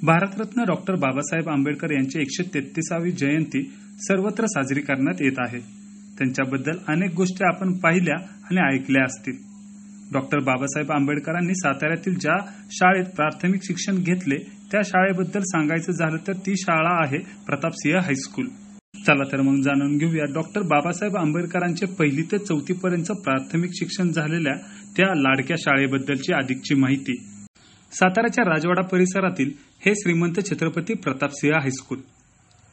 Bharat Ratna doctor Babasaheb Ambedkar यांची 133वी जयंती सर्वत्र साजरी करण्यात येत आहे। त्यांच्याबद्दल अनेक गोष्टी आपण पाहिल्या आणि ऐकल्या असतील। डॉक्टर बाबासाहेब आंबेडकरांनी साताऱ्यातील ज्या शाळेत प्राथमिक शिक्षण घेतले त्या शाळेबद्दल सांगायचं झालं तर ती शाळा आहे प्रतापसिंह हायस्कूल। चला तर मग जाणून घेऊया डॉक्टर बाबासाहेब आंबेडकरांचे 1ली ते 4थी पर्यंत प्राथमिक शिक्षण झालेल्या त्या लाडक्या शाळेबद्दलची अधिकची माहिती। साताऱ्याच्या राजवाडा परिसरातील हे श्रीमंत छत्रपती प्रतापसिंह हायस्कूल।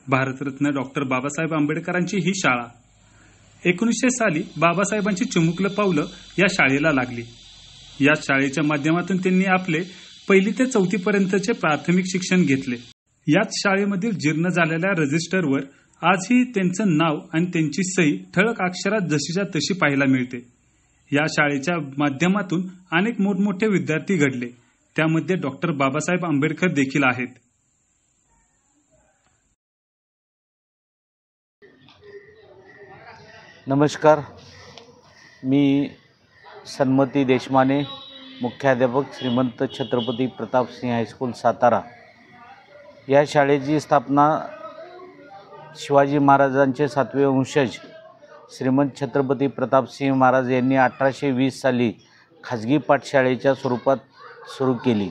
भारतरत्न डॉक्टर बाबासाहेब आंबेडकरांची ही शाळा 1900 साली बाबासाहेबांची चिमुकलं पावलं या शाळेला लागली। या शाळेच्या माध्यमातून त्यांनी आपले 1ली ते 4थी पर्यंतचे प्राथमिक शिक्षण घेतले। याच शाळेमधील जीर्ण झालेल्या रजिस्टरवर आजही त्यांचं नाव आणि त्यांची सही ठळक अक्षरात जशीच्या तशी पाहायला मिळते। या शाळेच्या माध्यमातून अनेक मोठमोठे विद्यार्थी घडले, त्यामध्ये डॉक्टर बाबासाहेब आंबेडकर देखील आहेत। नमस्कार, मी सन्मती देशमाने, मुख्याध्यापक श्रीमंत छत्रपती प्रतापसिंह हायस्कूल सातारा। या शाळेची स्थापना शिवाजी महाराजांचे 7वे वंशज श्रीमंत छत्रपती प्रतापसिंह महाराज यांनी 1820 साली खाजगी पाठशाळेच्या स्वरूपात सुरू केली।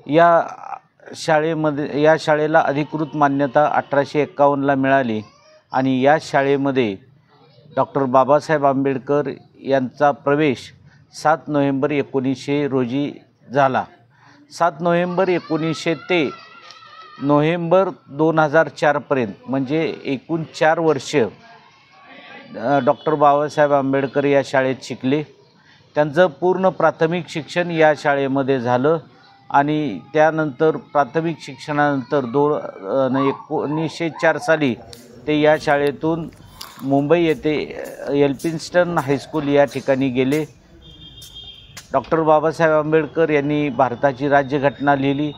या शाळेला अधिकृत मान्यता 1851ला मिळाली आणि या शाळेमध्ये डॉक्टर बाबासाहेब आंबेडकर यांचा प्रवेश 7 नोव्हेंबर 1900 रोजी झाला। 7 नोव्हेंबर 1900 ते नोव्हेंबर 2004 पर्यंत म्हणजे एकूण 4 वर्ष डॉक्टर बाबासाहेब आंबेडकर या शाळेत शिकले। त्यांचं पूर्ण प्राथमिक शिक्षण या शाळेमध्ये झालं आणि त्यानंतर प्राथमिक शिक्षणानंतर 1904 साली ते या शाळेतून मुंबई येथे एल्फिन्स्टन हायस्कूल या ठिकाणी गेले। डॉक्टर बाबासाहेब आंबेडकर यांनी भारताची राज्यघटना लिहिली।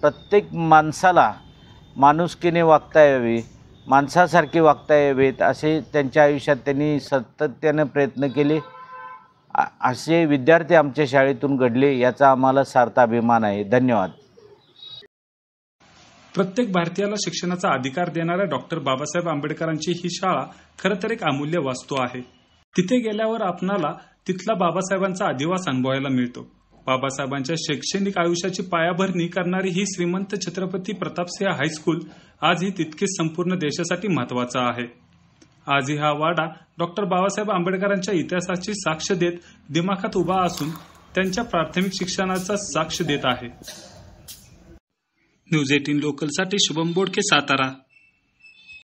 प्रत्येक माणसाला माणुसकीने वागता यावे, माणसासारखे वागता यावेत असे त्यांच्या आयुष्यात त्यांनी सातत्याने प्रयत्न केले। असे विद्यार्थी आमच्या शाळेतून घडले, याचा आम्हाला सार्थ अभिमान आहे। धन्यवाद। प्रत्येक भारतीयाला शिक्षणाचा अधिकार देणाऱ्या डॉक्टर बाबासाहेब आंबेडकरांची ही शाळा खरं तर एक अमूल्य वास्तू आहे। तिथे गेल्यावर आपणाला तिथला बाबासाहेबांचा अधिवास अनुभवायला मिळतो। बाबासाहेबांच्या शैक्षणिक आयुष्याची पायाभरणी करणारी ही श्रीमंत छत्रपती प्रतापसिंह हायस्कूल आजही तितकेच संपूर्ण देशासाठी महत्त्वाचा आहे। आजही हा वाडा डॉक्टर बाबासाहेब आंबेडकरांच्या इतिहासाची साक्ष देत दिमाखात उभा असून त्यांच्या प्राथमिक शिक्षणाचा साक्ष देत आहे। न्यूज 18 लोकलसाठी शुभम बोडके, सातारा।